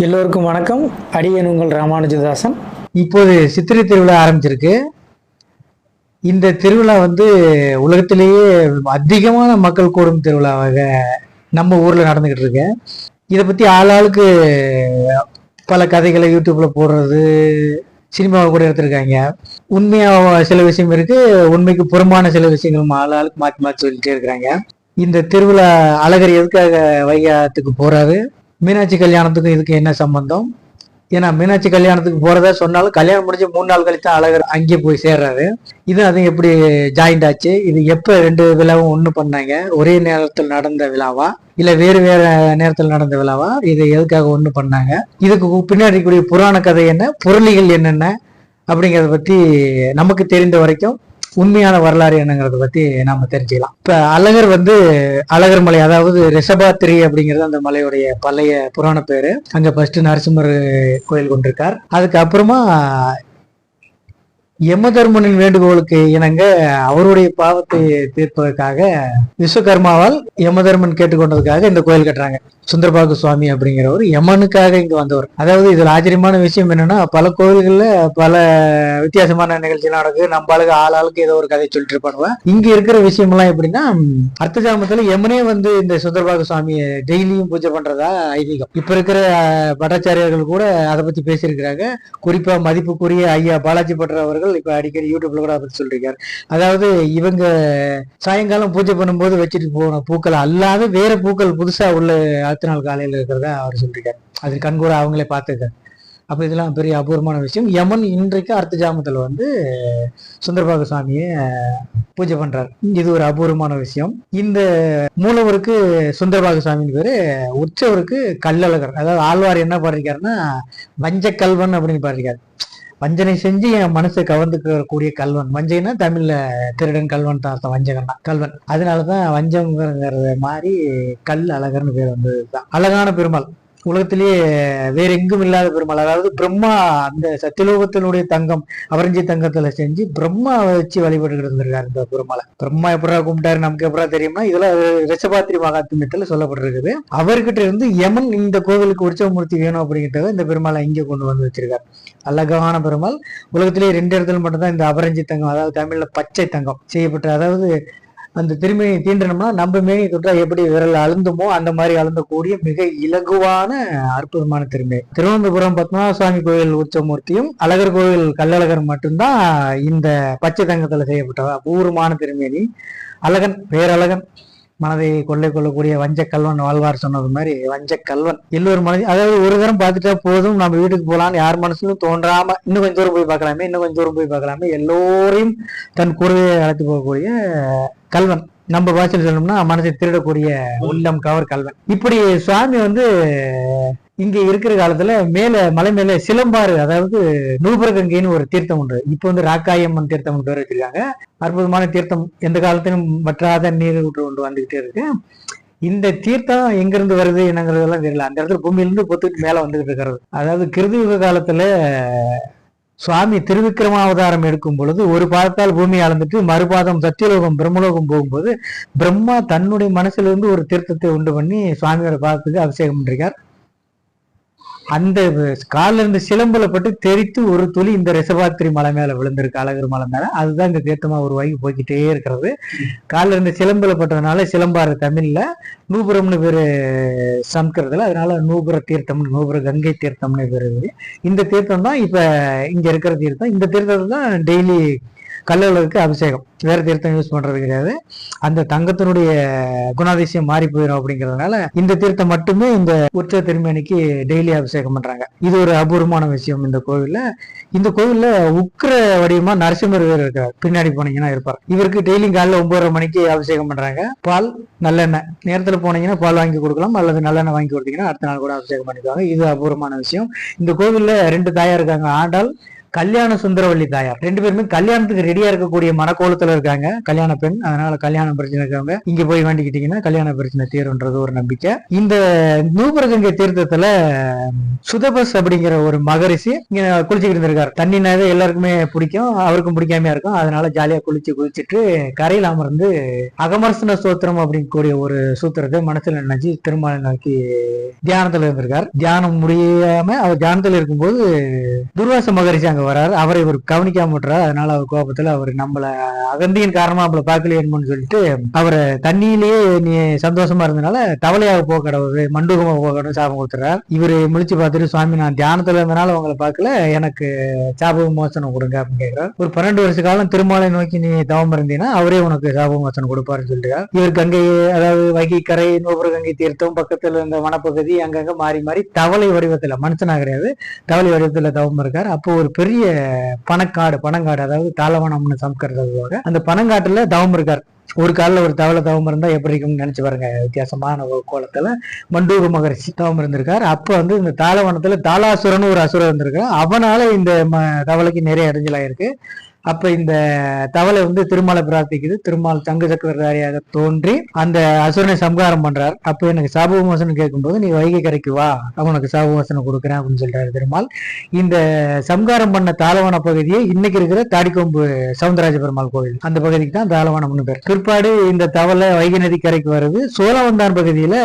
எல்லோருக்கும் வணக்கம். அடியேன் உங்கள் ராமானுஜதாசன். இப்போது சித்திரை திருவிழா ஆரம்பிச்சிருக்கு. இந்த திருவிழா உலகத்திலேயே அதிகமான மக்கள் கூடும் திருவிழாவாக நம்ம ஊர்ல நடந்துகிட்டு இருக்கு. இதை பத்தி ஆளாளுக்கு பல கதைகளை யூடியூப்ல போடுறது, சினிமாவை கூட எடுத்திருக்காங்க. உண்மையா சில விஷயம் இருக்கு, உண்மைக்கு புறமான சில விஷயங்களும் ஆளாளுக்கு மாற்றி மாற்றி சொல்லிட்டே இருக்கிறாங்க. இந்த திருவிழா அழகர் எதுக்காக வைகாத்துக்கு போறாரு, மீனாட்சி கல்யாணத்துக்கும் இதுக்கு என்ன சம்பந்தம்? ஏன்னா மீனாட்சி கல்யாணத்துக்கு போறதா சொன்னாலும் கல்யாணம் முடிஞ்சு 3 நாள் கழித்து அழகர் அங்கே போய் சேர்றாரு. இது அது எப்படி ஜாயிண்ட் ஆச்சு? இது எப்ப 2 விழாவும் ஒண்ணு பண்ணாங்க? ஒரே நேரத்தில் நடந்த விழாவா இல்ல வேறு வேற நேரத்தில் நடந்த விழாவா? இதை எதுக்காக ஒண்ணு பண்ணாங்க? இதுக்கு பின்னாடி கூடிய புராண கதை என்ன, பொருளிகள் என்னென்ன அப்படிங்கிறத பத்தி நமக்கு தெரிந்த வரைக்கும் உண்மையான வரலாறு என்னங்கிறத பத்தி நாம தெரிஞ்சுக்கலாம். இப்ப அழகர் அழகர் மலை, அதாவது ரிஷபாத்திரி அப்படிங்கிறது அந்த மலையுடைய பழைய புராண பேரு. அங்க ஃபர்ஸ்ட் நரசிம்மர் கோயில் கொண்டிருக்கார். அதுக்கப்புறமா யமதர்மனின் வேண்டுகோளுக்கு இணங்க அவருடைய பாவத்தை தீர்ப்பதற்காக விஸ்வகர்மாவால் யமதர்மன் கேட்டுக்கொண்டதுக்காக இந்த கோயில் கட்டுறாங்க. சுந்தரபாகு சுவாமி அப்படிங்கிறவர் யமனுக்காக இங்க வந்தவர். அதாவது இதுல ஆச்சரியமான விஷயம் என்னன்னா, பல கோயில்கள்ல பல வித்தியாசமான நிகழ்ச்சி நடக்குது. நம்ம ஆளுக்கு ஏதோ ஒரு கதை சொல்லிட்டு இருப்பாங்க. இங்க இருக்கிற விஷயம் எல்லாம் எப்படின்னா, அர்த்தஜாமத்துல யமனே இந்த சுந்தரபாகு சுவாமியை டெய்லியும் பூஜை பண்றதா ஐதீகம். இப்ப இருக்கிற பட்டாச்சாரியர்கள் கூட அதை பத்தி பேசியிருக்கிறாங்க. குறிப்பா மதிப்புக்குரிய ஐயா பாலாஜி பட்டர் அவர்கள் இப்ப அடிக்கடி யூடியூப்ல கூட பத்தி சொல்லிருக்காரு. அதாவது இவங்க சாயங்காலம் பூஜை பண்ணும்போது வச்சுட்டு போன பூக்கள் அல்லாத வேற பூக்கள் புதுசா உள்ள அடுத்த நாள் காலையில இருக்கிறதா அவர் சொல்லிருக்காரு. அது கண்கூட அவங்களே பார்த்துருக்காரு. அப்ப இதெல்லாம் பெரிய அபூர்வமான விஷயம். யமன் இன்றைக்கு அர்த்த ஜாமத்துல சுந்தரபாகு சுவாமியை பூஜை பண்றாரு. இது ஒரு அபூர்வமான விஷயம். இந்த மூலவருக்கு சுந்தரபாகு சுவாமின்னு பேரு. உற்சவருக்கு கல்லழகர், அதாவது ஆழ்வார் என்ன பாடிருக்காருன்னா வஞ்ச கல்வன் அப்படின்னு பாடிருக்காரு. வஞ்சனை செஞ்சு என் மனசை கவர்ந்துக்கக்கூடிய கல்வன். வஞ்சைன்னா தமிழ்ல திருடன், கல்வன் தான் அர்த்தம். வஞ்சகன்னா கல்வன். அதனாலதான் வஞ்சங்கிறத மாதிரி கல் அழகர்னு பேர் வந்ததுதான். அழகான பெருமாள், உலகத்திலேயே வேற எங்கும் இல்லாத பெருமாள். அதாவது பிரம்மா அந்த சத்தியலோகத்தினுடைய தங்கம் அபரஞ்சி தங்கத்துல செஞ்சு பிரம்மா வச்சு வழிபட்டு இருந்திருக்காரு இந்த பெருமாளை. பிரம்மா எப்படா கும்பிட்டாரு நமக்கு எப்படா தெரியும்னா, இதெல்லாம் ரிஷபாத்திரி மகாத்மியத்துல சொல்லப்பட்டிருக்குது. அவர்கிட்ட இருந்து யமன் இந்த கோவிலுக்கு உற்சவமூர்த்தி வேணும் அப்படிங்கிட்ட இந்த பெருமாளை இங்க கொண்டு வந்து வச்சிருக்காரு. அழகான பெருமாள். உலகத்திலேயே 2 இடத்துல மட்டும்தான் இந்த அபரஞ்சி தங்கம், அதாவது தமிழ்ல பச்சை தங்கம் செய்யப்பட்ட, அதாவது அந்த திருமணியை தீண்டனம்னா நம்ம மேனி தொட்டா எப்படி விரல் அழுந்துமோ அந்த மாதிரி அழுந்தக்கூடிய மிக இலகுவான அற்புதமான திருமணி. திருவனந்தபுரம் பத்மநாப சுவாமி கோயில் உற்சவமூர்த்தியும் அழகர் கோவில் கல்லழகர் மட்டும்தான் இந்த பச்சை தங்கத்துல செய்யப்பட்ட அபூர்வமான திருமேனி. அழகன், பேரழகன், மனதை கொள்ளக்கூடிய வஞ்ச கல்வன். வாழ்வார் சொன்னது மாதிரி வஞ்ச கல்வன் எல்லோரும் மனதை, அதாவது ஒரு தரம் பார்த்துட்டா போதும் நம்ம வீட்டுக்கு போகலான்னு யார் மனசுலும் தோன்றாம இன்னும் கொஞ்சம் தூரம் போய் பார்க்கலாமே, இன்னும் கொஞ்சம் தூரம் போய் பார்க்கலாமே, எல்லோரையும் தன் கூடவே அழைத்து போகக்கூடிய கல்வன். நம்ம பாஷையில் சொல்லணும்னா மனசை திருடக்கூடிய உள்ளம் கவர் கல்வன். இப்படி சுவாமி இங்க இருக்கிற காலத்துல மலை மேல சிலம்பாறு, அதாவது நூபுரகங்கைன்னு ஒரு தீர்த்தம் உண்டு. இப்ப ராக்காயம்மன் தீர்த்தம் பேர் வச்சிருக்காங்க. அற்புதமான தீர்த்தம், எந்த காலத்திலும் வற்றாத நீர் கொண்டு வந்துகிட்டே இருக்கு. இந்த தீர்த்தம் எங்க இருந்து வருது என்னங்கிறதெல்லாம் தெரியல. அந்த இடத்துல பூமியிலிருந்து பொத்துட்டு மேல வந்துகிட்டு இருக்கிறது. அதாவது கிருதியுக காலத்துல சுவாமி திருவிக்கிரமாவதாரம் எடுக்கும் பொழுது ஒரு பாதத்தால் பூமியை அளந்துட்டு மறுபாதம் சத்தியலோகம் பிரம்மலோகம் போகும்போது பிரம்மா தன்னுடைய மனசுல இருந்து ஒரு தீர்த்தத்தை உண்டு பண்ணி சுவாமியோட பாதத்துக்கு அபிஷேகம் பண்ணிருக்கார். அந்த காலில் இருந்து சிலம்பல பட்டு தெரித்து ஒரு துளி இந்த ரிஷபாத்திரி மலை மேல விழுந்திருக்கு, அழகர் மலை மேல. அதுதான் இந்த தீர்த்தமா உருவாகி போய்கிட்டே இருக்கிறது. காலில் இருந்து சிலம்பல பட்டதுனால சிலம்பாறு தமிழ்ல, நூபுரம்னு பேரு சம்ஸ்கிருதத்துல, அதனால நூபுர தீர்த்தம், நூபுர கங்கை தீர்த்தம்னு பேரு. இந்த தீர்த்தம் தான் இப்ப இங்க இருக்கிற தீர்த்தம். இந்த தீர்த்தத்தை தான் டெய்லி கல்லழகருக்கு அபிஷேகம். வேற தீர்த்தம் யூஸ் பண்றது கிடையாது. அந்த தங்கத்தினுடைய குணாதிசயம் மாறி போயிடும் அப்படிங்கிறதுனால இந்த தீர்த்தம் மட்டுமே இந்த உற்சவ திருமேனிக்கு டெய்லி அபிஷேகம் பண்றாங்க. இது ஒரு அபூர்வமான விஷயம் இந்த கோவில்ல. இந்த கோவில்ல உக்கிர வடிவமா நரசிம்மர் இருக்கார். பின்னாடி போனீங்கன்னா இருப்பார். இவருக்கு டெய்லி காலைல 9:30 மணிக்கு அபிஷேகம் பண்றாங்க. பால், நல்லெண்ணெய். நேரத்துல போனீங்கன்னா பால் வாங்கி கொடுக்கலாம், அல்லது நல்லெண்ணெய் வாங்கி கொடுத்தீங்கன்னா அடுத்த நாள் கூட அபிஷேகம் பண்ணிக்குவாங்க. இது அபூர்வமான விஷயம். இந்த கோவில்ல 2 தாயா இருக்காங்க, ஆண்டாள் கல்யாண சுந்தரவல்லி தாயார் ரெண்டு பேருமே கல்யாணத்துக்கு ரெடியா இருக்கக்கூடிய மனக்கோலத்துல இருக்காங்க. கல்யாண பெண், அதனால கல்யாண பிரச்சனை இருக்கவங்க இங்க போய் வேண்டிக்கிட்டீங்கன்னா கல்யாண பிரச்சனை தீரும்ன்றது ஒரு நம்பிக்கை. இந்த நூபுரகங்கை தீர்த்தத்துல சுதபஸ் அப்படிங்கிற ஒரு மகரிஷி இங்க குளிச்சுக்கிட்டு இருந்திருக்காரு. தண்ணினாவே எல்லாருக்குமே பிடிக்கும், அவருக்கும் பிடிக்காம இருக்கும். அதனால ஜாலியா குளிச்சுட்டு கரையில் அமர்ந்து அகமர்சன சூத்திரம் அப்படிங்கக்கூடிய ஒரு சூத்திரத்தை மனசுல நினைச்சு திருமாலை நோக்கி தியானத்துல இருந்திருக்கார். தியானம் முடியாம அவர் தியானத்துல இருக்கும்போது துர்வாச மகரிஷி அங்க வர்றாரு. அவரை இவர் கவனிக்காம விட்டுறாரு. அதனால அவர் கோபத்துல அவர் நம்மள அகந்தியின் காரணமா நம்மள பார்க்கலையேன்னு சொல்லிட்டு அவரை தண்ணியிலேயே நீ சந்தோஷமா இருந்தனால தவளையாக போக கடவுது, மண்டூகமா போக கடவுது சாபம் கொடுத்துறாரு. இவரு முழிச்சு பார்த்துட்டு, சுவாமி நான் தியானத்துல இருந்தனால உங்களை பார்க்கல, எனக்கு சாப விமோசனம் கொடுங்க அப்படின்னு கேட்கிறார். ஒரு 12 வருஷ காலம் திருமாலை நோக்கி நீ தவம் இருந்தீங்கன்னா அவரே உனக்கு சாப விமோசனம் கொடுப்பாருன்னு சொல்லிட்டு இவர் கங்கை, அதாவது வைகை கரை, நூபுரகங்கை தீர்த்தம் பக்கத்துல இருந்த வனப்பகுதி அங்கங்க மாறி மாறி தவளை வடிவத்துல, மனுஷனா கிடையாது தவளை வடிவத்துல தவம் இருக்காரு. அப்போ ஒரு பெரிய பனங்காடு, அதாவது தாளவனம்னு சம்ஸ்கிருதத்தோட அந்த பனங்காட்டுல தவம் இருக்காரு. ஒரு காலில் ஒரு தவளை தவம் இருந்தா எப்படி இருக்கும்னு நினைச்சு பாருங்க. வித்தியாசமான ஒரு கோலத்துல மண்டூக மகரிஷி தவம் இருந்திருக்காரு. அப்ப வந்து இந்த தாளவனத்துல தாளாசுரன் ஒரு அசுரன் இருந்திருக்காரு. அவனால இந்த தவளைக்கு நிறைய இடைஞ்சலாயிருக்கு. அப்ப இந்த தவளை வந்து திருமாலை பிரார்த்திக்குது. திருமால் தங்க சக்கரதாரியாக தோன்றி அந்த அசுரனை சம்ஹாரம் பண்றாரு. அப்ப எனக்கு சாப விமோசனம் கேட்கும்போது நீ வைகை கரைக்கு வா, அவனுக்கு சாப விமோசனம் கொடுக்குறேன் அப்படின்னு சொல்றாரு திருமால். இந்த சம்ஹாரம் பண்ண தாளவன பகுதியை இன்னைக்கு இருக்கிற தாடிக்கொம்பு சவுந்தரராஜ பெருமாள் கோவில் அந்த பகுதிக்கு தான் தாளவனம்னு பேர். பிற்பாடு இந்த தவளை வைகை நதி கரைக்கு வருது. சோழவந்தான் பகுதியில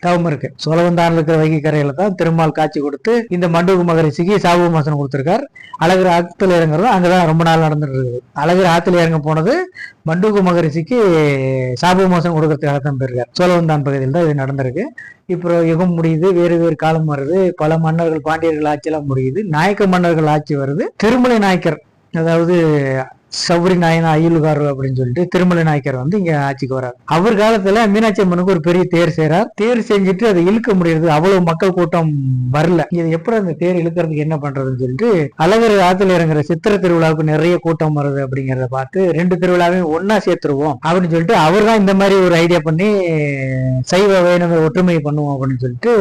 தவம் இருக்கு. சோழவந்தான் இருக்கிற வைகை கரையில தான் திருமால் காட்சி கொடுத்து இந்த மண்டூக மகரிஷிக்கு சாப விமோசனம் கொடுத்திருக்காரு. அழகர் ஆத்துல இறங்குறது அங்கதான் ரொம்ப நாள் நடந்துட்டு இருக்குது. அழகர் ஆத்துல இறங்க போனது மண்டூக மகரிஷிக்கு சாப விமோசனம் கொடுக்கறதுக்காக தான் போயிருக்காரு. சோழவந்தான் பகுதியில் தான் இது நடந்திருக்கு. இப்போ யுகம் முடியுது, வேறு வேறு காலம் வருது, பல மன்னர்கள், பாண்டியர்கள் ஆட்சியெல்லாம் முடியுது, நாயக்க மன்னர்கள் ஆட்சி வருது. திருமலை நாயக்கர், அதாவது சௌரி நாயனா அய்யலுகார் அப்படின்னு சொல்லிட்டு திருமலை நாயக்கர் வந்து இங்க ஆட்சிக்கு வர்றாரு. அவர் காலத்துல மீனாட்சி அம்மனுக்கு ஒரு பெரிய தேர் செய்றார். தேர் செஞ்சுட்டு அதை இழுக்க முடியாது, அவ்வளவு மக்கள் கூட்டம் வரல. இது எப்படி அந்த தேர் இழுக்கிறதுக்கு என்ன பண்றதுன்னு சொல்லிட்டு அழகர் ஆத்துல இறங்குற சித்திர திருவிழாவுக்கு நிறைய கூட்டம் வருது அப்படிங்கறத பார்த்து 2 திருவிழாவையும் ஒன்னா சேர்த்துருவோம் அப்படின்னு சொல்லிட்டு அவர் தான் இந்த மாதிரி ஒரு ஐடியா பண்ணி சைவ வைணவ ஒற்றுமை பண்ணுவோம் அப்படின்னு சொல்லிட்டு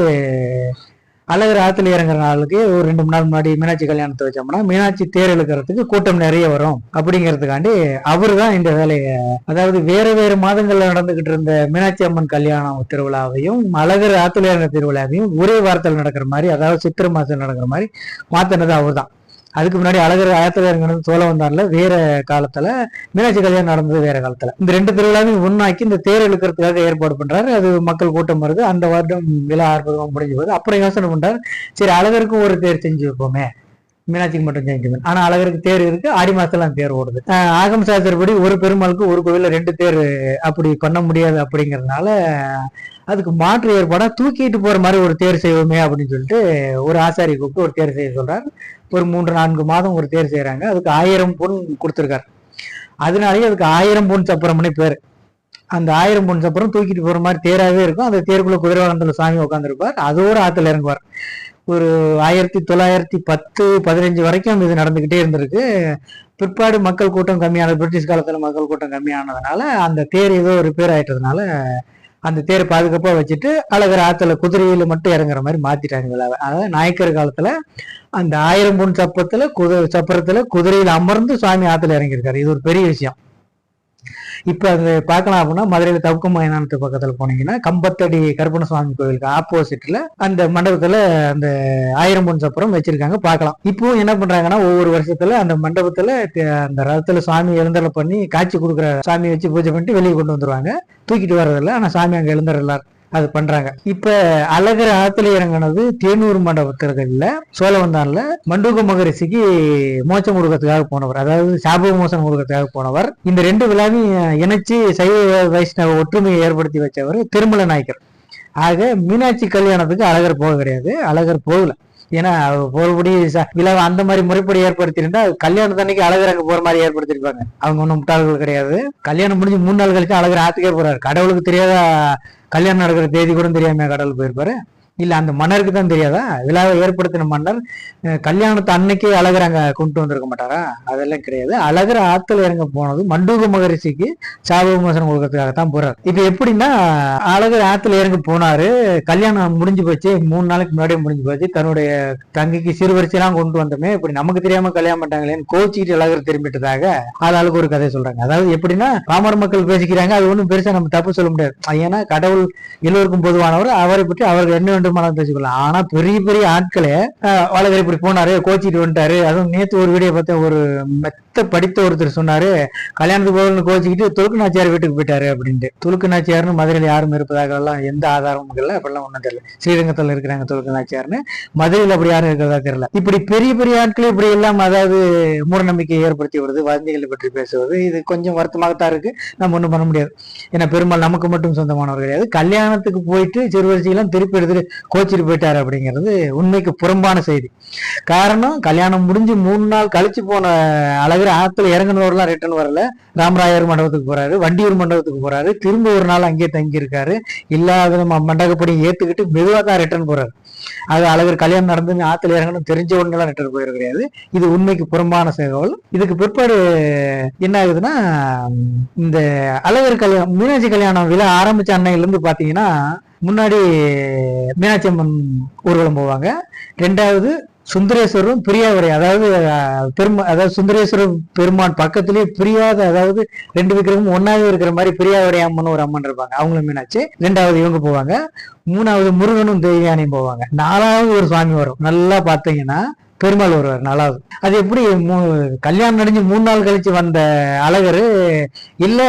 அழகர் ஆத்துல இறங்குற நாளுக்கு ஒரு 2 மணி நேரம் முன்னாடி மீனாட்சி கல்யாணத்தை வச்சோம்னா மீனாட்சி தேர் இழுக்கிறதுக்கு கூட்டம் நிறைய வரும் அப்படிங்கிறதுக்காண்டி அவரு தான் இந்த வேலையை, அதாவது வேற வேற மாதங்கள்ல நடந்துகிட்டு இருந்த மீனாட்சி அம்மன் கல்யாணம் திருவிழாவையும் அழகர் ஆத்துல இறங்குற திருவிழாவையும் ஒரே வாரத்தில் நடக்கிற மாதிரி, அதாவது சித்திரை மாசம் நடக்கிற மாதிரி மாத்தினது அவர் தான். அதுக்கு முன்னாடி அழகர் ஆத்துல இறங்கினது சோழவந்தான்ல வேற காலத்துல, மீனாட்சி கல்யாணம் நடந்தது வேற காலத்துல. இந்த 2 திருவிழாவையும் ஒன்னாக்கி இந்த தேர் இழுக்கிறதுக்காக ஏற்பாடு பண்றாரு. அது மக்கள் கூட்டம் வருது. அந்த வருடம் விழா ஆர்ப்பதமா முடிஞ்சு போகுது. அப்புறம் யோசனை பண்றாரு, சரி அழகருக்கும் ஒரு தேர் செஞ்சு வைப்போமே, மீனாட்சிக்கு மட்டும் செஞ்சு. ஆனா அழகருக்கு தேர் இருக்கு, ஆடி மாசத்துல அந்த தேர் ஓடுது. ஆகம சாஸ்திரப்படி ஒரு பெருமாளுக்கு ஒரு கோவில்ல 2 தேர் அப்படி பண்ண முடியாது. அப்படிங்கறதுனால அதுக்கு மாற்று ஏற்பாடா தூக்கிட்டு போற மாதிரி ஒரு தேர் செய்வோமே அப்படின்னு சொல்லிட்டு ஒரு ஆசாரி கூப்பிட்டு ஒரு தேர் செய்ய சொல்றாரு. ஒரு 3-4 மாதம் ஒரு தேர் செய்யறாங்க. அதுக்கு 1000 பொன் கொடுத்திருக்காரு. அதனாலயே அதுக்கு 1000 பொன் சப்பரம்னே பேரு. அந்த 1000 பொன் சப்பரம் தூக்கிட்டு போற மாதிரி தேராவே இருக்கும். அந்த தேருக்குள்ள குதிரை வாகனத்துல சாமி உட்காந்துருப்பார். அதோட ஆத்துல இறங்குவார். ஒரு 1910-15 வரைக்கும் இது நடந்துகிட்டே இருந்திருக்கு. பிற்பாடு மக்கள் கூட்டம் கம்மியானது, பிரிட்டிஷ் காலத்துல மக்கள் கூட்டம் கம்மியானதுனால அந்த தேர் ஏதோ ரிப்பேர் ஆயிட்டதுனால அந்த தேர் பாதுகாப்பா வச்சுட்டு அழகர் ஆத்துல குதிரையில மட்டும் இறங்குற மாதிரி மாத்திட்டாங்க விழாவை. அதாவது நாயக்கர் காலத்துல அந்த 1000 பொன் சப்பரத்துல குதிரையில அமர்ந்து சுவாமி ஆத்துல இறங்கியிருக்காரு. இது ஒரு பெரிய விஷயம். இப்ப அது பார்க்கலாம் அப்படின்னா மதுரையில தவுக்க மைதானத்து பக்கத்துல போனீங்கன்னா கம்பத்தடி கருப்பண சுவாமி கோவிலுக்கு ஆப்போசிட்ல அந்த மண்டபத்துல அந்த 1000 பொன் சப்பரம் வச்சிருக்காங்க, பார்க்கலாம். இப்போ என்ன பண்றாங்கன்னா ஒவ்வொரு வருஷத்துல அந்த மண்டபத்துல அந்த ரதத்துல சுவாமி எழுந்தருளை பண்ணி காட்சி கொடுக்குற சாமி வச்சு பூஜை பண்ணிட்டு வெளியே கொண்டு வந்துருவாங்க. தூக்கிட்டு வர்றதில்ல, ஆனா சாமி அங்க எழுந்தருளார் அது பண்றாங்க. இப்ப அழகர் ஆத்துல இறங்கினது தேனூர் மண்டபத்தில சோழவந்தான்ல மண்டூக மகரிஷிக்கு மோட்சம் கொடுக்கறதுக்காக போனவர், அதாவது சாப விமோசனம் கொடுக்கறதுக்காக போனவர். இந்த 2 விழாவையும் இணைச்சு சைவ வைஷ்ணவ ஒற்றுமையை ஏற்படுத்தி வச்சவர் திருமலை நாயக்கர். ஆக மீனாட்சி கல்யாணத்துக்கு அழகர் போக கிடையாது, அழகர் போகல. ஏன்னா போறபடி விழா அந்த மாதிரி முறைப்படி ஏற்படுத்திருந்தா கல்யாணத்தன்னைக்கு அழகர் அங்க போற மாதிரி ஏற்படுத்திருப்பாங்க. அவங்க ஒன்றும் முட்டாள்கள் கிடையாது. கல்யாணம் முடிஞ்சு 3 நாள் கழிச்சு அழகர் ஆத்துக்கே போறாரு. கடவுளுக்கு தெரியாத கல்யாணம் நடக்கிற தேதி கூட தெரியாம கடவுள் போயிருப்பாரு. இல்ல அந்த மன்னருக்கு தான் தெரியாதா? விழாவை ஏற்படுத்தின மன்னர் கல்யாணத்தை அன்னைக்கே அழகர் அங்க கொண்டு வந்திருக்க மாட்டாரா? அதெல்லாம் கிடையாது. அழகர் ஆத்துல இறங்க போனது மண்டூக மகரிஷிக்கு சாப விமோசனம் கொடுக்கறதுக்காகத்தான் போறாரு. இப்ப எப்படின்னா, அழகர் ஆத்துல இறங்க போனாரு, கல்யாணம் முடிஞ்சு போச்சு, 3 நாளைக்கு முன்னாடியே முடிஞ்சு போச்சு, தன்னுடைய தங்கைக்கு சிறுவரிசையெல்லாம் கொண்டு வந்தோமே, இப்படி நமக்கு தெரியாம கல்யாணம் பண்ணிட்டாங்களேன்னு கோச்சிக்கிட்டு அழகர் திரும்பிட்டதாக ஆளாளுக்கு ஒரு கதை சொல்றாங்க. அதாவது எப்படின்னா, பாமர மக்கள் பேசிக்கிறாங்க, அது ஒண்ணும் பெருசா நம்ம தப்பு சொல்ல முடியாது. ஏன்னா கடவுள் எல்லோருக்கும் பொதுவானவர், அவரை பற்றி அவர்கள் என்ன வேண்டுமானாலும் பேசிக்கலாம். ஆனா பெரிய பெரிய ஆட்களே அழகர் இப்படி போனாரு, கோச்சிட்டு வந்துட்டாரு. அதுவும் நேற்று ஒரு வீடியோ பார்த்த ஒரு மெத்த படித்த ஒருத்தர் சொன்னாரு, கல்யாணத்துக்கு போகணும்னு கோச்சிக்கிட்டு துலுக்கு நாச்சியார் வீட்டுக்கு போயிட்டாரு அப்படின்ட்டு. துலுக்கு நாச்சியார்னு மதுரையில் யாரும் இருப்பதாக எல்லாம் எந்த ஆதாரமும் இல்லை, அப்படிலாம் ஒன்றும் தெரியல. ஸ்ரீரங்கத்தில் இருக்கிறாங்க துலுக்கு நாச்சியார்னு, மதுரையில் அப்படி யாரும் இருக்கிறதா தெரியல. இப்படி பெரிய பெரிய ஆட்கள் இப்படி எல்லாம் அதாவது மூடநம்பிக்கையை ஏற்படுத்தி வருது, வதந்திகளை பற்றி பேசுவது, இது கொஞ்சம் வருத்தமாகத்தான் இருக்கு. நம்ம ஒன்றும் பண்ண முடியாது. ஏன்னா பெருமாள் நமக்கு மட்டும் சொந்தமானவர் கிடையாது. கல்யாணத்துக்கு போயிட்டு சிறுவரிசையெல்லாம் திருப்பி எடுத்துட்டு கோச்சிட்டு போயிட்டாரு அப்படிங்கிறது உண்மைக்கு புறம்பான செய்தி. காரணம், கல்யாணம் முடிஞ்சு 3 நாள் கழிச்சு போன அழகர் ஆத்துல இறங்கினவரெல்லாம் ரிட்டர்ன் வரல. ராமராயர் மண்டபத்துக்கு போறாரு, வண்டியூர் மண்டபத்துக்கு போறாரு, திரும்ப ஒரு நாள் அங்கேயே தங்கி இருக்காரு. இல்லாத மண்டகப்படி ஏத்துக்கிட்டு மெதுவா தான் ரிட்டர்ன் போறாரு. அது அழகர் கல்யாணம் நடந்து ஆத்துல இறங்கணும் தெரிஞ்ச உடனே ரிட்டர்ன் போயிட கிடையாது. இது உண்மைக்கு புறம்பான தகவல். இதுக்கு பிற்பாடு என்ன ஆகுதுன்னா, இந்த அழகர் கல்யாணம் மீனாட்சி கல்யாணம் விழா ஆரம்பிச்ச அன்னையில இருந்து பாத்தீங்கன்னா, முன்னாடி மீனாட்சி அம்மன் ஊர்வலம் போவாங்க. 2வது சுந்தரேஸ்வரரும் பிரியாவரை, அதாவது அதாவது சுந்தரேஸ்வரர் பெருமான் பக்கத்திலேயே பிரியாத, அதாவது 2 விக்கிரமும் ஒன்னாவே இருக்கிற மாதிரி பிரியாவரை அம்மன் ஒரு அம்மன் இருப்பாங்க, அவங்களும் மீனாட்சி. 2வது இவங்க போவாங்க. 3வது முருகனும் தேவியானையும் போவாங்க. 4வது ஒரு சுவாமி வரும், நல்லா பாத்தீங்கன்னா பெருமாள் வருவார் 4வது. அது எப்படி கல்யாணம் நடந்து 3 நாள் கழிச்சு வந்த அழகர் இல்ல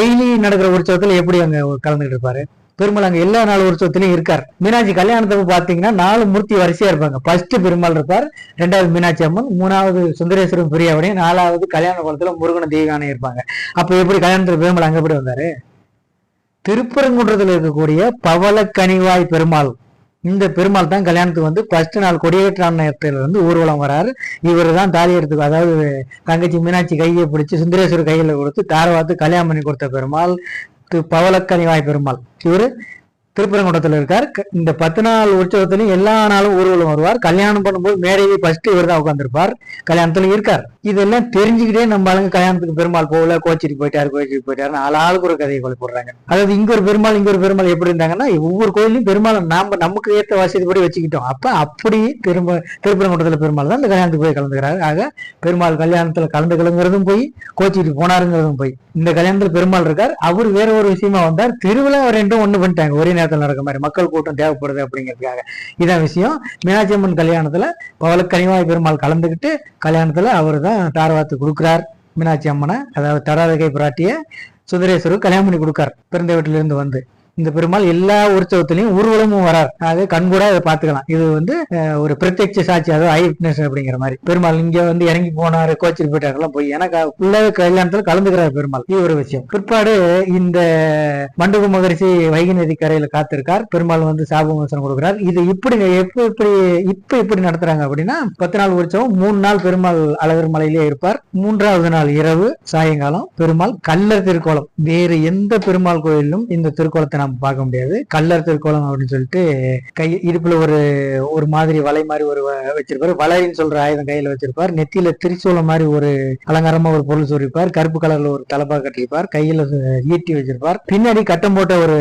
டெய்லி நடக்கிற உற்சவத்துல எப்படி அங்க கலந்துகிட்டு இருப்பாரு? பெருமாள் அங்க எல்லா நாலு உற்சவத்திலையும் இருக்கார். மீனாட்சி கல்யாணத்துக்கு பாத்தீங்கன்னா 4 மூர்த்தி வரிசையா இருப்பாங்க. ஃபர்ஸ்ட் பெருமாள் இருப்பார், 2வது மீனாட்சி அம்மன், 3வது சுந்தரேஸ்வரன் பிரியாவணி, 4வது கல்யாண குளத்துல முருகன் தெய்வானை இருப்பாங்க. அப்ப எப்படி கல்யாணத்துல பெருமாள் அங்க எப்படி வந்தாரு? திருப்பரங்குன்றத்துல இருக்கக்கூடிய பவளக்கனிவாய் பெருமாள், இந்த பெருமாள் தான் கல்யாணத்துக்கு வந்து ஃபர்ஸ்ட் நாள் கொடியேற்றான இடத்துல இருந்து ஊர்வலம் வராரு. இவர் தான் தாலி எடுத்து, அதாவது தங்கச்சி மீனாட்சி கையை பிடிச்சி சுந்தரேஸ்வரர் கையில கொடுத்து தாரவாத்து கல்யாணம் பண்ணி கொடுத்த பெருமாள் பவளக்கனிவாய் பெருமாள். இவரு திருப்பரங்குன்றத்துல இருக்கார். இந்த 10 நாள் உற்சவத்திலையும் எல்லா நாளும் ஊர்வலம் வருவார். கல்யாணம் பண்ணும்போது மேடையை ஃபர்ஸ்ட் இவர் தான் உட்காந்துருப்பார், கல்யாணத்துல இருக்கார். இதெல்லாம் தெரிஞ்சுக்கிட்டே நம்ம ஆளுங்க கல்யாணத்துக்கு பெருமாள் போகல, கோச்சிட்டு போயிட்டாரு ஆளுக்கு ஒரு கதையை கொலை போடுறாங்க. அதாவது இங்க ஒரு பெருமாள் எப்படி இருந்தாங்கன்னா, ஒவ்வொரு கோயிலையும் பெருமாள் நமக்கு ஏற்ற வசதிப்படி வச்சுக்கிட்டோம். அப்ப அப்படி திருப்பரங்குன்றத்துல பெருமாள் தான் இந்த கல்யாணத்துக்கு போய் கலந்துக்கிறாரு. ஆக பெருமாள் கல்யாணத்துல கலந்துக்கிறதும் போய், கோச்சிட்டு போனாருங்கிறதும் போய். இந்த கல்யாணத்துல பெருமாள் இருக்கார். அவர் வேற ஒரு விஷயமா வந்தார். திருவிழா 2ம் ஒண்ணு பண்ணிட்டாங்க, ஒரே நேரத்தில் நடக்க மாதிரி. மக்கள் கூட்டம் தேவைப்படுது அப்படிங்கிறதுக்காக. இதான் விஷயம். மீனாட்சி அம்மன் கல்யாணத்துல பவளக்கனிவாய் பெருமாள் கலந்துக்கிட்டு கல்யாணத்துல அவரு தான் தாரவாத்து கொடுக்குறார் மீனாட்சி அம்மனை, அதாவது தடாதகை பிராட்டிய சுந்தரேஸ்வரர் கல்யாணம் பண்ணி கொடுக்கார் பிறந்த வீட்டுல இருந்து வந்து. இந்த பெருமாள் எல்லா உற்சவத்திலையும் ஊர்வலமும் வரார். ஆக கண்கூட அதை பார்த்துக்கலாம். இது வந்து ஒரு பிரத்யட்ச சாட்சி, அதாவது ஐ விட்னஸ் அப்படிங்கிற மாதிரி. பெருமாள் இங்க வந்து இறங்கி போனாரு, கோச்சிட்டு போயிட்டாருலாம் போய் எனக்கு பிள்ளை கல்யாணத்துல கலந்துக்கிறார் பெருமாள். இது ஒரு விஷயம். பிற்பாடு இந்த மண்டப மகரிஷி வைகை நதி கரையில காத்திருக்கார். பெருமாள் வந்து சாப விமோசனம் கொடுக்கிறார். இது இப்படி நடத்துறாங்க அப்படின்னா, 10 நாள் உற்சவம் 3 நாள் பெருமாள் அழகர் மலையிலே இருப்பார். 3வது நாள் இரவு சாயங்காலம் பெருமாள் கல்லர் திருக்கோலம். வேறு எந்த பெருமாள் கோயிலும் இந்த திருக்கோலத்தை நாம் பார்க்க முடியாது. கல்லர் திருக்கோலம் அப்படின்னு சொல்லிட்டு இடுப்புல ஒரு மாதிரி வலை மாதிரி ஒரு வச்சிருப்பாரு. வலைன்னு சொல்ற ஆயுதம் கையில வச்சிருப்பார். நெத்தியில திரிசூலம் மாதிரி ஒரு அலங்காரமா ஒரு பொருள் சொல்லிருப்பார். கருப்பு கலர்ல ஒரு தலப்பா கட்டிருப்பார். கையில ஈட்டி வச்சிருப்பார். பின்னாடி கட்டம் போட்ட ஒரு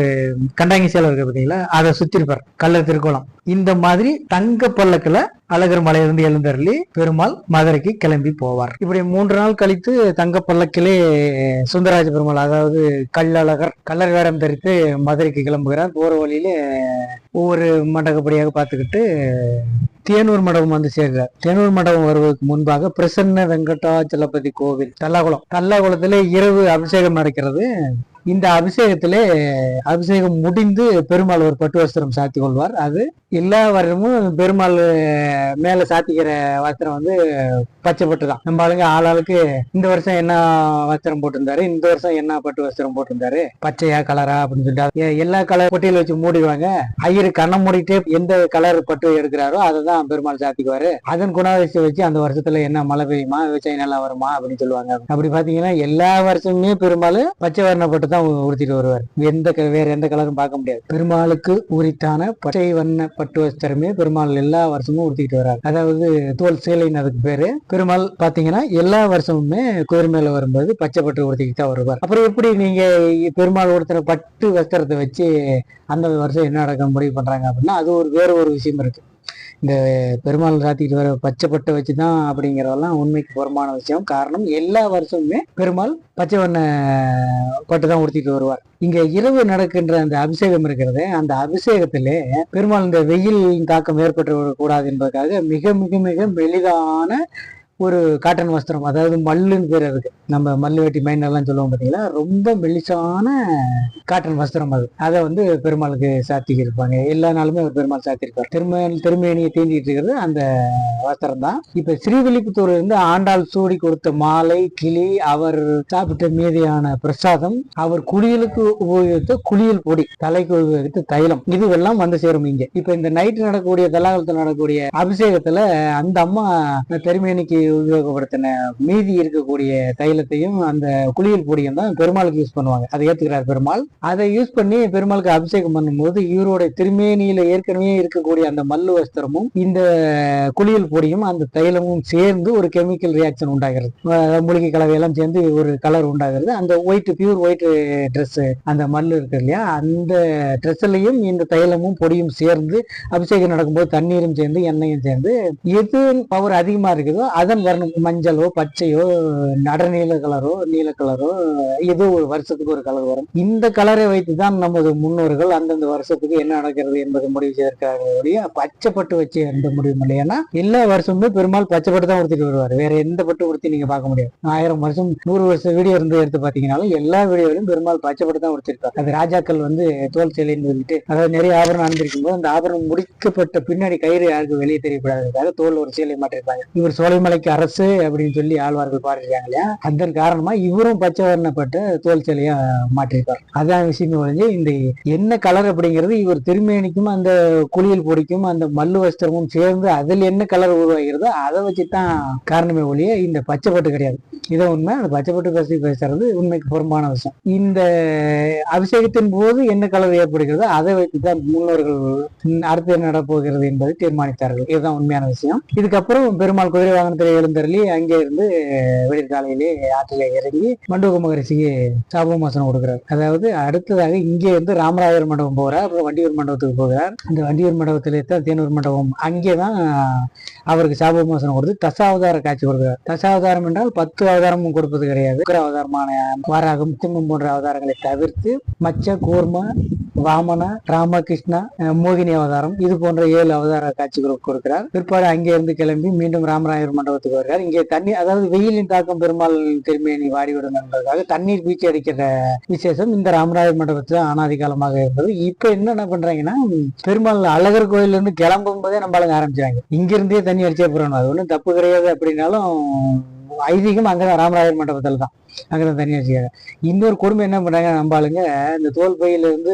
கண்டாங்கி சேலை இருக்கு பாத்தீங்களா, அதை சுத்திருப்பார். கல்லர் திருக்கோலம். இந்த மாதிரி தங்க பல்லக்குல அழகர் மலையிலிருந்து எழுந்தருளி பெருமாள் மதுரைக்கு கிளம்பி போவார். இப்படி 3 நாள் கழித்து தங்க பல்லக்கிலே சுந்தரராஜ பெருமாள், அதாவது கல்லர் வேடம் தரித்து மதுரைக்கு கிளம்புகிறார். போற வழியில ஒவ்வொரு மண்டகப்படியாக பார்த்துக்கிட்டு தேனூர் மண்டபம் வந்து சேர்க்கிறார். தேனூர் மண்டபம் வருவதற்கு முன்பாக பிரசன்ன வெங்கடாச்சலபதி கோவில் தல்லாகுளத்திலே இரவு அபிஷேகம் நடக்கிறது. இந்த அபிஷேகம் முடிந்து பெருமாள் ஒரு பட்டு வஸ்திரம் சாத்தி கொள்வார். அது எல்லா வருடமும் பெருமாள் மேல சாத்திக்கிற வஸ்திரம் வந்து பச்சை பட்டு தான். நம்ம ஆளுங்க ஆளாளுக்கு இந்த வருஷம் என்ன வஸ்திரம் போட்டிருந்தாரு, இந்த வருஷம் என்ன பட்டு வஸ்திரம் போட்டிருந்தாரு, பச்சையா கலரா அப்படின்னு சொல்லிட்டு எல்லா கலர் பொட்டியில வச்சு மூடிடுவாங்க. ஐயரு கண்ணை மூடிட்டே எந்த கலர் பட்டு எடுக்கிறாரோ அதை தான் பெருமாள் சாத்திக்குவாரு. அதன் குணாதிசயம் வச்சு அந்த வருஷத்துல என்ன மழை பெய்யுமா, விவசாயம் நல்லா வருமா அப்படின்னு சொல்லுவாங்க. அப்படி பாத்தீங்கன்னா எல்லா வருஷமுமே பெருமாள் பச்சை வர்ண பட்டு தான் உடுத்திட்டு வருவார். வேற எந்த கலரும் பார்க்க முடியாது. பெருமாளுக்கு உரித்தான பச்சை வண்ண பட்டு வஸ்திரமே பெருமாள் எல்லா வருஷமும் உடுத்திட்டு வர்றாரு. அதாவது தோல் சேலைன்னு அதுக்கு பேரு. பெருமாள் பாத்தீங்கன்னா எல்லா வருஷமுமே குதிரை மேல வரும்போது பச்சை பட்டு உடுத்திக்கிட்டு தான் வருவார். அப்புறம் எப்படி நீங்க பெருமாள் உடுத்தின பட்டு வஸ்திரத்தை வச்சு அந்த வருஷம் என்ன நடக்க முடிவு பண்றாங்க அப்படின்னா, அது வேற ஒரு விஷயம் இருக்கு. இந்த பெருமாள் சாத்திட்டு வர பச்சை பட்டை வச்சுதான் அப்படிங்கிறதெல்லாம் உண்மைக்கு புறமான விஷயம். காரணம், எல்லா வருஷமுமே பெருமாள் பச்சை வண்ண பட்டு தான் உடுத்திட்டு வருவார். இங்க இரவு நடக்கின்ற அந்த அபிஷேகம் இருக்கிறது, அந்த அபிஷேகத்திலே பெருமாள் இந்த வெயில் தாக்கம் ஏற்பட்டு கூடாது என்பதற்காக மிக மிக மிக மெலிதான ஒரு காட்டன் வஸ்திரம், அதாவது மல்லுன்னு பேர் அதுக்கு, நம்ம மல்லு வெட்டி மைண்ட் எல்லாம் சொல்லுவோம் பார்த்தீங்களா, ரொம்ப மெலிசான காட்டன் வஸ்திரம் அது. அதை வந்து பெருமாளுக்கு சாத்திக்கு இருப்பாங்க. எல்லா நாளுமே அவர் பெருமாள் சாத்திருப்பார். திருமேனியை தீண்டிட்டு இருக்கிறது அந்த வஸ்திரம் தான். இப்ப ஸ்ரீவில்லிபுத்தூர் இருந்து ஆண்டாள் சூடி கொடுத்த மாலை, கிளி, அவர் சாப்பிட்ட மீதியான பிரசாதம், அவர் குளியலுக்கு உபயோகித்த குளியல் பொடி, தலைக்கு உபயோகித்த தைலம், இதுவெல்லாம் வந்து சேரும் இங்க. இப்ப இந்த நைட்டு நடக்கக்கூடிய தலாகலத்தில் நடக்கக்கூடிய அபிஷேகத்துல அந்த அம்மா திருமேனிக்கு உபயோகப்படுத்தின மீதி இருக்கக்கூடிய தைலத்தையும் அந்த குளியல் பொடியும் தான் பெருமாளுக்கு யூஸ் பண்ணுவாங்க. அதை ஏத்துக்கிறார் பெருமாள். அதை யூஸ் பண்ணி பெருமாளுக்கு அபிஷேகம் பண்ணும்போது இவருடைய திருமேனியில ஏற்கனவே இருக்கக்கூடிய அந்த மல்லு வஸ்திரமும் இந்த குளியல் பொடியும் அந்த தைலமும் சேர்ந்து ஒரு கெமிக்கல் ரியாக்ஷன் உண்டாகிறது. மூலிகை கலவையெல்லாம் சேர்ந்து ஒரு கலர் உண்டாகிறது. அந்த பியூர் ஒயிட் ட்ரெஸ், அந்த மல்லு இருக்கு இல்லையா, அந்த ட்ரெஸ்லையும் இந்த தைலமும் பொடியும் சேர்ந்து அபிஷேகம் நடக்கும்போது தண்ணீரும் சேர்ந்து எண்ணெயும் சேர்ந்து எது பவர் அதிகமா இருக்குதோ அதன் வரணும். மஞ்சளோ பச்சையோ நடுநீல கலரோ நீல கலரோ ஏதோ ஒரு வருஷத்துக்கு ஒரு கலர் வரும். இந்த கலரை வைத்துதான் நமது முன்னோர்கள் அந்தந்த வருஷத்துக்கு என்ன நடக்கிறது என்பதை முடிவு செய்திருக்காங்க. பச்சை பட்டு வச்சு எந்த முடிவும் இல்லை. ஏன்னா எல்லா வருஷமுமே பெருமாள் பச்சை பட்டு தான் உடுத்திட்டு வருவார். வேற எந்த பட்டு உடுத்தி நீங்க பார்க்க முடியாது. 1000 வருஷம் 100 வருஷம் வீடியோ இருந்து எடுத்து பாத்தீங்கன்னாலும் எல்லா வீடியோவிலும் பெருமாள் பச்சை பட்டு தான் உடுத்திருப்பார். அது ராஜாக்கள் வந்து தோல் சேலைன்னு சொல்லிட்டு, அதாவது நிறைய ஆபரணம் அணிந்திருக்கும் போது அந்த ஆபரணம் முடிக்கப்பட்ட பின்னாடி கயிறு யாருக்கு வெளியே தெரியப்படாததுக்காக தோல் ஒரு சேலை மாற்றிருப்பாங்க. இவர் சோலைமலைக்கு அரசு அப்படின்னு சொல்லி ஆழ்வார்கள் பாடிருக்காங்க இல்லையா, அதன் காரணமா இவரும் பச்சை வர்ணப்பட்ட தோல் சேலையா மாற்றிருப்பார். அதான் விஷயமே ஒழிஞ்சு இந்த என்ன கலர் அப்படிங்கிறது இவர் திருமேனிக்கும் அந்த குளியல் பொடிக்கும் அந்த மல்லு வஸ்திரமும் சேர்ந்து அதில் என்ன கலர் உருவாகிறதோ அதை வச்சுதான் காரணமே ஒழிய இந்த பச்சை பட்டு கிடையாது. இதை உண்மை. அந்த பச்சை பட்டு பசி பேசுறது உண்மைக்கு புறம்பான விஷயம். இந்த அபிஷேகத்தின் போது என்ன கலர் ஏற்படுகிறதோ அதை வைத்துதான் முன்னோர்கள் அடுத்து என்ன நடப்போகிறது என்பதை தீர்மானித்தார்கள். இதுதான் உண்மையான விஷயம். இதுக்கப்புறம் பெருமாள் குதிரை வாகனத்தில் எழுந்தருளி அங்கே இருந்து விடியற்காலையிலே ஆற்றிலே இறங்கி மண்டூக மகரிஷிக்கு சாபமாசனம் கொடுக்கிறார். அதாவது அடுத்ததாக இங்கே இருந்து ராமராயர் மண்டபம் போகிறார். அப்புறம் வண்டியூர் மண்டபத்துக்கு போகிறார். அந்த வண்டியூர் மண்டபத்திலே தான் தேனூர் மண்டபம், அங்கேதான் அவருக்கு சாபமாசனம் கொடுத்து தசாவதார காட்சி கொடுக்கிறார். தசாவதாரம் என்றால் 10 அவதாரமும் கொடுப்பது கிடையாது. அவதாரமான வாராகம், சிம்மம் போன்ற அவதாரங்களை தவிர்த்து மச்ச, கூர்ம, வாமன, ராமகிருஷ்ணா, மோகினி அவதாரம், இது போன்ற 7 அவதார காட்சி கொடுக்கிறார். பிற்பாடு அங்கே இருந்து கிளம்பி மீண்டும் ராமராயர் மண்டபத்துக்கு வருகிறார். இங்கே தண்ணீர், அதாவது வெயிலின் தாக்கம் பெருமாள் திருமேனி வாடிவிடும் என்பதற்காக தண்ணீர் பீச்சி அடிக்கிற விசேஷம் இந்த ராமராயர் மண்டபத்துல அனாதி காலமாக இருந்தது. இப்ப என்ன பண்றாங்கன்னா, பெருமாள் அழகர் கோயில இருந்து கிளம்பும் போதே நம்மளுங்க ஆரம்பிச்சாங்க, இங்கிருந்தே தண்ணி அடிச்சே போறோம். அது ஒன்றும் தப்பு கிடையாது. அப்படின்னாலும் ஐதீகம் அங்கதான் ராமராயர் மண்டபத்துல தான், அங்கதான் தனியா வச்சுக்காங்க. இன்னொரு கொடுமை என்ன பண்றாங்க நம்ம ஆளுங்க, இந்த தோல் பையில இருந்து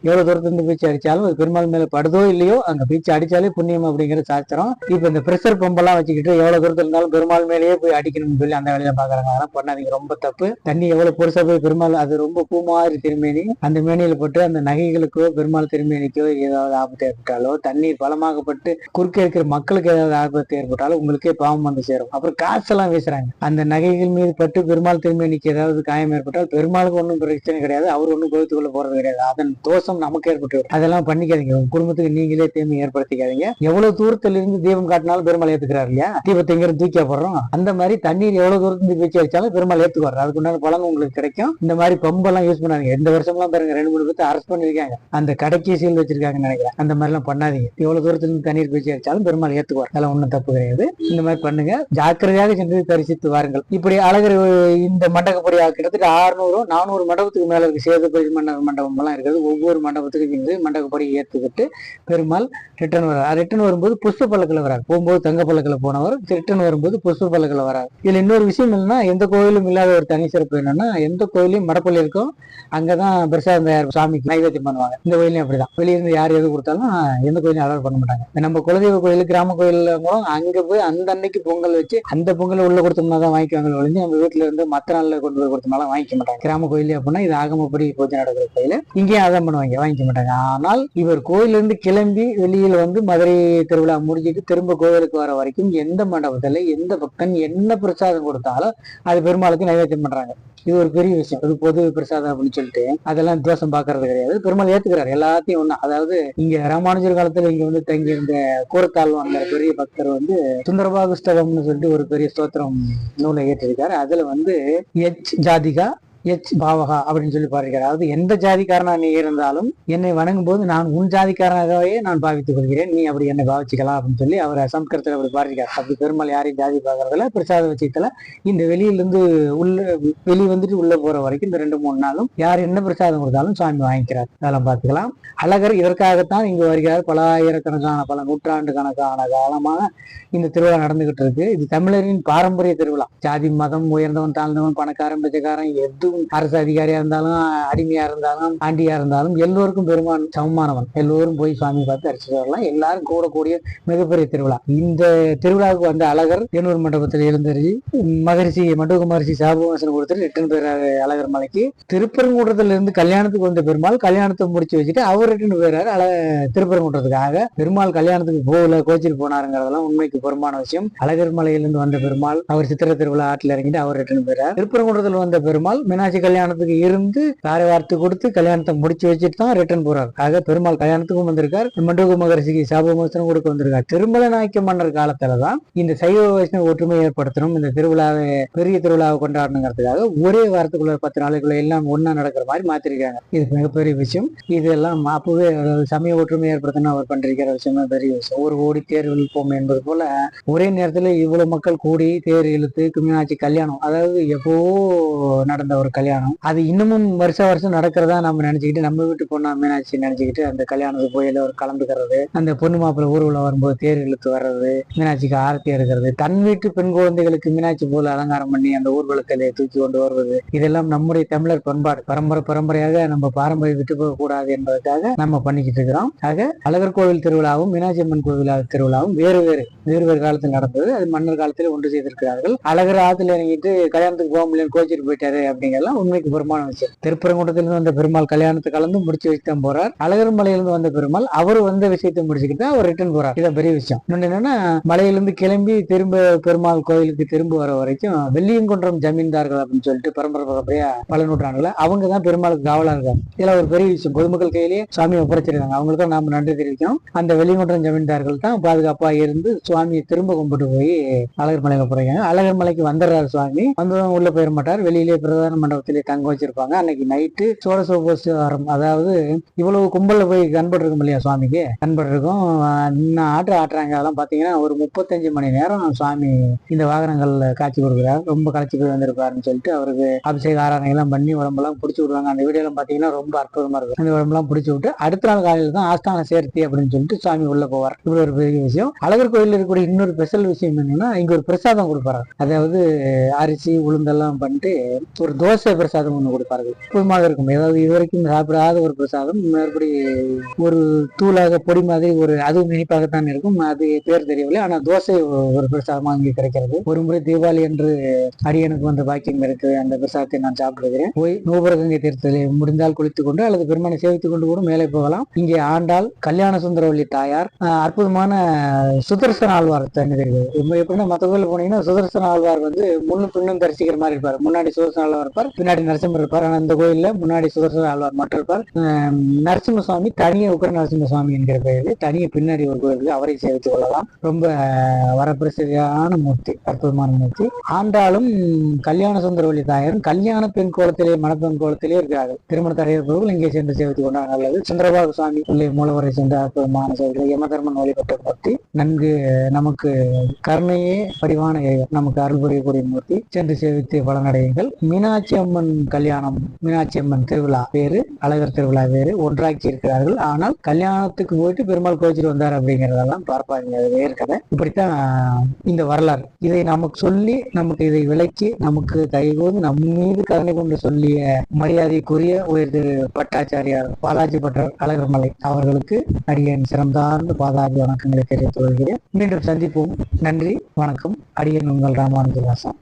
எவ்வளவு தூரத்துல இருந்து பீச்சு அடிச்சாலும் அது பெருமாள் மேல படுதோ இல்லையோ அங்க பீச்சு அடிச்சாலே புண்ணியம் அப்படிங்கிற சாஸ்திரம். இப்ப இந்த பிரஷர் பம்பெல்லாம் வச்சுக்கிட்டு எவ்வளவு தூரத்துல இருந்தாலும் பெருமாள் மேலேயே போய் அடிக்கணும்னு சொல்லி அந்த வேலையை பாக்குறாங்க. அதெல்லாம் பண்ணாதீங்க, ரொம்ப தப்பு. தண்ணி எவ்வளவு பொருசா போய் பெருமாள், அது ரொம்ப பூமாரி திருமேனி, அந்த மேனியில போட்டு அந்த நகைகளுக்கோ பெருமாள் திருமேனிக்கோ ஏதாவது ஆபத்து ஏற்பட்டாலோ, தண்ணீர் பலமாகப்பட்டு குறுக்க இருக்கிற மக்களுக்கு ஏதாவது ஆபத்து ஏற்பட்டாலும் உங்களுக்கே பாவம் வந்து சேரும். அப்புறம் காசெல்லாம் வீசுறாங்க. அந்த நகைகள் மீது பட்டு பெருமாள் திருமேனி ஏதாவது காயம் ஏற்பட்டால் பெருமாளுக்கு ஒன்றும் பிரச்சனை கிடையாது, அவர் ஒன்றும் கோவித்துக் கொள்ள போறது கிடையாது. அதன் தோஷம் நமக்கு ஏற்பட்டு, அதெல்லாம் பண்ணிக்காதீங்க. உங்க குடும்பத்துக்கு நீங்களே தீமை ஏற்படுத்திக்காதீங்க. எவ்வளவு தூரத்துல இருந்து தீபம் காட்டினாலும் பெருமாள் ஏத்துக்கிறார் இல்லையா, தீபத்தை இங்க தூக்கி போடுறோம். அந்த மாதிரி தண்ணீர் எவ்வளவு தூரத்துல பீச்சு அடிச்சாலும் பெருமாள் ஏத்துக்குவார். அதுக்குண்டான பலன் உங்களுக்கு கிடைக்கும். இந்த மாதிரி பம்பெல்லாம் யூஸ் பண்ணாதீங்க. இந்த வருஷம்லாம் பாருங்க 2-3 பேர்த்து அரெஸ்ட் பண்ணிருக்காங்க, அந்த கடைக்கு சீல் வச்சிருக்காங்கன்னு நினைக்கிறேன். அந்த மாதிரி எல்லாம் பண்ணாதீங்க. எவ்வளவு தூரத்துல இருந்து தண்ணீர் பீச்சு அடிச்சாலும் பெருமாள் ஏத்துக்குவார். அதெல்லாம் ஒன்றும் தப்பு கிடையாது. இந்த மாதிரி பண்ணுங்க. ஜாக்கிரதையாக சென்று தரிசித்து வாருங்கள். இப்படி அழகர் இந்த மண்டகப்படி கிட்டத்தட்ட 600-400 மண்டபத்துக்கு மேல இருக்கு. சேதுபதி மண்டபம் எல்லாம் இருக்குது. ஒவ்வொரு மண்டபத்துக்கு இருந்து மண்டகப்படி ஏற்றுக்கிட்டு பெருமாள் ரிட்டர்ன் வர்றார். ரிட்டர்ன் வரும்போது புஷ்ப பல்லக்கில் வரார். போகும்போது தங்க பல்லக்கில் போனவர் ரிட்டர்ன் வரும்போது புஷ்ப பல்லக்கில் வரார். இதுல இன்னொரு விஷயம் என்னன்னா, எந்த கோயிலும் இல்லாத ஒரு தனி சிறப்பு என்னன்னா, எந்த கோயிலையும் மடப்பள்ளி இருக்கும், அங்கதான் பிரசாதம் தயார் சாமிக்கு நைவேத்தியம் பண்ணுவாங்க. இந்த கோயிலையும் அப்படிதான். வெளியிருந்து யார் எது கொடுத்தாலும் எந்த கோயிலையும் அலோவ் பண்ண மாட்டாங்க. நம்ம குலதெய்வ கோயில், கிராம கோயில் மூலம் அங்க போய் அந்த அன்னைக்கு பொங்கல் வச்சு அந்த பொங்கல் உள்ள கொடுத்தோம்னா தான் வாங்கிக்குவாங்க ஒழிஞ்சு, நம்ம வீட்டுல இருந்து மற்ற திருநாள்ல கொண்டு போய் கொடுத்தனால வாங்கிக்க மாட்டாங்க. கிராம கோயில் அப்படின்னா இது ஆகமப்படி பூஜை நடக்கிற கோயில், இங்கேயும் அதான் பண்ணுவாங்க, வாங்கிக்க மாட்டாங்க. ஆனால் இவர் கோயில இருந்து கிளம்பி வெளியில வந்து மதுரை திருவிழா முடிஞ்சிட்டு திரும்ப கோயிலுக்கு வர வரைக்கும் எந்த மண்டபத்துல எந்த பக்தன் என்ன பிரசாதம் கொடுத்தாலும் அது பெருமாளுக்கு நைவேத்தியம் பண்றாங்க. இது ஒரு பெரிய விஷயம். அது பொது பிரசாதம் அப்படின்னு சொல்லிட்டு அதெல்லாம் தோஷம் பாக்குறது கிடையாது. பெருமாள் ஏத்துக்கிறாரு எல்லாத்தையும் ஒண்ணு. அதாவது இங்க ராமானுஜர் காலத்துல இங்க வந்து தங்கி இருந்த கூரத்தாழ்வான் பெரிய பக்தர் வந்து சுந்தரபாகுஸ்தகம்னு சொல்லிட்டு ஒரு பெரிய ஸ்தோத்திரம் நூலை ஏற்றிருக்காரு. அதுல வந்து எச் ஜாதிகா எச் பாவகா அப்படின்னு சொல்லி பாருகிறார். அதாவது எந்த ஜாதிக்காரனா நீ இருந்தாலும் என்னை வணங்கும் போது நான் உன் ஜாதிக்காரனாகவே நான் பாவித்துக் கொள்கிறேன், நீ அப்படி என்னை பாவிச்சுக்கலாம் அப்படின்னு சொல்லி அவர் சம்ஸ்கிருதத்தில் அப்படி பாருகிறார். அப்படி பெருமாள் யாரையும் ஜாதி பார்க்கறதுல பிரசாத விஷயத்துல இந்த வெளியிலிருந்து வெளி வந்துட்டு உள்ள போற வரைக்கும் இந்த 2-3 நாளும் யார் என்ன பிரசாதம் கொடுத்தாலும் சுவாமி வாங்கிக்கிறார். அதெல்லாம் பார்த்துக்கலாம். அழகர் இதற்காகத்தான் இங்கு வருகிறார். பல ஆயிரக்கணக்கான பல நூற்றாண்டு கணக்கான காலமாக இந்த திருவிழா நடந்துகிட்டு இருக்கு. இது தமிழரின் பாரம்பரிய திருவிழா. ஜாதி மதம் உயர்ந்தவன் தாழ்ந்தவன் பணக்காரன் பிச்சைக்காரன் எதுவும் அரசு அதிகாரியா இருந்தாலும் அடிமையா இருந்தாலும் ஆண்டியா இருந்தாலும் எல்லோருக்கும் பெருமான் சமமானவன். எல்லோரும் போய் சுவாமி பார்த்து அரிசிட்டு வரலாம். எல்லாரும் கூடக்கூடிய மிகப்பெரிய திருவிழா. இந்த திருவிழாவுக்கு வந்த அழகர் தேனூர் மண்டபத்தில் எழுந்தறி மகரிஷி மண்டப மகரிஷி சாபவாசனம் கொடுத்துட்டு ரிட்டன் போயிறாரு அழகர் மலைக்கு. திருப்பரங்குன்றத்துல இருந்து கல்யாணத்துக்கு வந்த பெருமாள் கல்யாணத்தை முடிச்சு வச்சுட்டு அவர் ரிட்டன் போயிறாரு திருப்பரங்குன்றத்துக்காக. பெருமாள் கல்யாணத்துக்கு போகல, கோச்சிட்டு போனாருங்கிறதெல்லாம் உண்மைக்கு புறம்பான விஷயம். அழகர் மலையிலிருந்து வந்த பெருமாள் அவர் சித்திர திருவிழா ஆற்றில் இறங்கிட்டு அவர் ரிட்டன் போயிறாரு. திருப்பரங்குன்றத்தில் வந்த பெருமாள் மீனாட்சி கல்யாணத்துக்கு இருந்து தாரை வார்த்து கொடுத்து கல்யாணத்தை முடிச்சு வச்சுட்டு தான் ரிட்டர்ன் போறாரு. ஆக பெருமாள் கல்யாணத்துக்கும் வந்திருக்கார், மண்டூக மகரிஷிக்கு சாபமோசனம் கொடுக்க வந்திருக்கார். திருமலை நாயக்க மன்னர் காலத்துலதான் இந்த சைவ வைஷ்ணவ ஒற்றுமை ஏற்படுத்தணும், இந்த திருவிழாவை பெரிய திருவிழாவை கொண்டாடணுங்கிறதுக்காக ஒரே வாரத்துக்குள்ள 10 நாளைக்குள்ள எல்லாம் ஒன்னா நடக்கிற மாதிரி மாத்திருக்காங்க. இது மிகப்பெரிய விஷயம். இதெல்லாம் அப்பவே சமய ஒற்றுமை ஏற்படுத்தணும் அவர் பண்றிருக்கிற விஷயம் பெரிய விஷயம். ஒரு ஓடி தேர் இழுப்போம் என்பது போல ஒரே நேரத்துல இவ்வளவு மக்கள் கூடி தேர் இழுத்து மீனாட்சி கல்யாணம், அதாவது எப்போ நடந்த ஒரு கல்யாணம், அது இன்னமும் வருஷம் நடக்கிறதா நம்ம நினைச்சுக்கிட்டு நம்ம வீட்டு பொண்ணா மீனாட்சி நினைச்சுக்கிட்டு அந்த கல்யாணத்துக்கு போய் எல்லோரும் கலந்துக்கிறது, அந்த பொண்ணு மாப்பிள்ளை ஊர்வலம் வரும்போது தேர் இழுத்து வர்றது, மீனாட்சிக்கு ஆரத்தி எடுக்கிறது, தன் வீட்டு பெண் குழந்தைகளுக்கு மீனாட்சி போல அலங்காரம் பண்ணி அந்த ஊர்வலத்திலே தூக்கி கொண்டு வருவது, இதெல்லாம் நம்முடைய தமிழர் பண்பாடு. பரம்பரையாக நம்ம பாரம்பரியம் விட்டு போக கூடாது என்பதற்காக நம்ம பண்ணிக்கிட்டு இருக்கிறோம். ஆக அழகர் கோவில் திருவிழாவும் மீனாட்சி அம்மன் கோவில் திருவிழாவும் வேறு காலத்தில் நடந்தது. அது மன்னர் காலத்தில் ஒன்று செய்திருக்கிறார்கள். அழகர் ஆத்துல இறங்கிட்டு கல்யாணத்துக்கு போக முடியல கோச்சிட்டு போயிட்டாரு அப்படிங்கலாம் உண்மைக்கு புறமான விஷயம். திருப்பரங்குன்றத்திலிருந்து வந்த பெருமாள் கல்யாணத்தை கலந்து முடிச்சு வச்சுதான் போறார். அழகர் மலையிலிருந்து வந்த பெருமாள் அவர் வந்த விஷயத்தை முடிச்சுக்கிட்டு அவர் ரிட்டர்ன் போறார். இதான் பெரிய விஷயம். இன்னொன்னு என்னன்னா, மலையிலிருந்து கிளம்பி திரும்ப பெருமாள் கோயிலுக்கு திரும்ப வர வரைக்கும் வெள்ளியங்குன்றம் ஜமீன்தார்கள் அப்படின்னு சொல்லிட்டு பரம்பரையா பல நூற்றாண்டுல அவங்க தான் பெருமாளுக்கு காவலா இருக்காங்க. இதெல்லாம் ஒரு பெரிய விஷயம். பொதுமக்கள் கையிலேயே சுவாமியை ஒப்படைச்சிருக்காங்க. அவங்களுக்கு தான் நாம நன்றி தெரிவிக்கணும். அந்த வெள்ளியங்குன்றம் ஜமீன்தார்கள் தான் பாதுகாப்பா இருந்து சுவாமியை திரும்ப கும்பிட்டு போய் அழகர் மலையில போறாங்க. அழகர் மலைக்கு வந்துடுறாரு சுவாமி. வந்ததும் உள்ள போயிட மாட்டார். வெளியிலே பிரதான மண்டபத்திலே தங்க வச்சிருப்பாங்க. அன்னைக்கு நைட்டு சோரசோபோசாரம், அதாவது இவ்வளவு கும்பல்ல போய் கண்பட்டு இருக்கும் இல்லையா, சுவாமிக்கு கண்பட்டு இருக்கும். ஆட்டுறாங்க. அதெல்லாம் பாத்தீங்கன்னா ஒரு 35 மணி நேரம் சுவாமி இந்த வாகனங்கள்ல காட்சி கொடுக்குறாரு. ரொம்ப களைச்சி போய் வந்திருப்பாருன்னு சொல்லிட்டு அவருக்கு அபிஷேக ஆராதனைகள்லாம் பண்ணி உடம்பெல்லாம் பிடிச்சி விடுவாங்க. அந்த வீடியோ எல்லாம் பாத்தீங்கன்னா ரொம்ப அற்புதமா இருக்கும். அந்த உடம்பெல்லாம் பிடிச்சி விட்டு அடுத்த நாள் காலையில தான் ஆஸ்தான சேர்த்தி அப்படின்னு சொல்லிட்டு சுவாமி உள்ள போவார். இப்படி ஒரு பெரிய விஷயம். அழகர் கோயில் இருக்கக்கூடிய இன்னொரு ஸ்பெஷல் விஷயம் என்னன்னா, இங்க ஒரு பிரசாதம் கொடுப்பாரு. அதாவது அரிசி உளுந்தெல்லாம் பண்ணிட்டு ஒரு தோசை பிரசாதம் ஒண்ணு கொடுப்பார்கள். அற்புதமாக இருக்கும். ஏதாவது இதுவரைக்கும் சாப்பிடாத ஒரு பிரசாதம், மறுபடி ஒரு தூளாக பொடி மாதிரி ஒரு அதுவும் இனிப்பாகத்தான் இருக்கும். அது பேர் தெரியவில்லை. ஆனா தோசை ஒரு பிரசாதமா இங்கே கிடைக்கிறது. ஒரு முறை தீபாவளி என்று அடியனுக்கு வந்த பாக்கியம் இருக்கு. அந்த பிரசாதத்தை நான் சாப்பிடுகிறேன். போய் நூபரகங்கை தீர்த்தத்தில் முடிந்தால் குளித்துக் கொண்டு அல்லது பெருமானை சேவித்துக் கொண்டு கூட மேலே போகலாம். இங்கே ஆண்டாள், கல்யாண சுந்தரவல்லி தாயார், அற்புதமான சுதர்சன ஆழ்வார் தெரியுது. எப்படின்னா மற்ற கோயில் போனீங்கன்னா சுதர்சன ஆழ்வார் வந்து முன்னும் பின்னும் தரிசிக்கிற மாதிரி இருப்பார். முன்னாடி சுதர்சன ஆழ்வார் இருப்பார், பின்னாடி நரசிம்மர் இருப்பார். ஆனா இந்த கோயில்ல முன்னாடி சுதர்சன ஆழ்வார் மட்டும் இருப்பார். நரசிம்ம சுவாமி தனியே உக்கர நரசிம்ம சுவாமி என்கிற கோயில் தனியே பின்னாடி ஒரு கோயிலுக்கு அவரை சேவித்துக் கொள்ளலாம். ரொம்ப வரப்பிரசியான மூர்த்தி, அற்புதமான மூர்த்தி. ஆண்டாலும் கல்யாண சுந்தரவல்லி தாயாரும் கல்யாண பெண் கோலத்திலே மணப்பெண் கோலத்திலே இருக்கிறார்கள். திருமண தடையவர்கள் இங்கே சென்று சேவித்துக் கொண்டால் நல்லது. சுந்தரபாகு சுவாமி மூலவரை சென்ற அற்புதமான சேவைகள். யமதர்மன் வழிபட்ட மூர்த்தி, நன்கு நமக்கு கருணையே வடிவான நமக்கு அருள் புரியக்கூடிய மூர்த்தி. சென்று சேவித்து பலனடையுங்கள். மீனாட்சி அம்மன் கல்யாணம், மீனாட்சி அம்மன் திருவிழா வேறு, அழகர் திருவிழா வேறு, ஒன்றாக்கி இருக்கிறார்கள். ஆனால் கல்யாணத்துக்கு போயிட்டு பெருமாள் கோச்சிட்டு வந்தார் அப்படிங்கறதெல்லாம் பார்ப்பாங்க. அது வேறு கதை. இப்படித்தான் இந்த வரலாறு. இதை நமக்கு சொல்லி, நமக்கு இதை விளக்கி, நமக்கு கைகோது நம் மீது கருணை கொண்டு சொல்லிய மரியாதைக்குரிய உயர் திரு பட்டாச்சாரியார் பாலாஜி பட்டர் அழகர் மலை அவர்களுக்கு அடியேன் சிறந்தார்ந்த பாதாதி வணக்கங்களை தெரிவித்துக் கொள்கிறேன். மீண்டும் சந்திப்போம். நன்றி, வணக்கம். அடியேன் உங்கள் ராமானுஜதாசன்.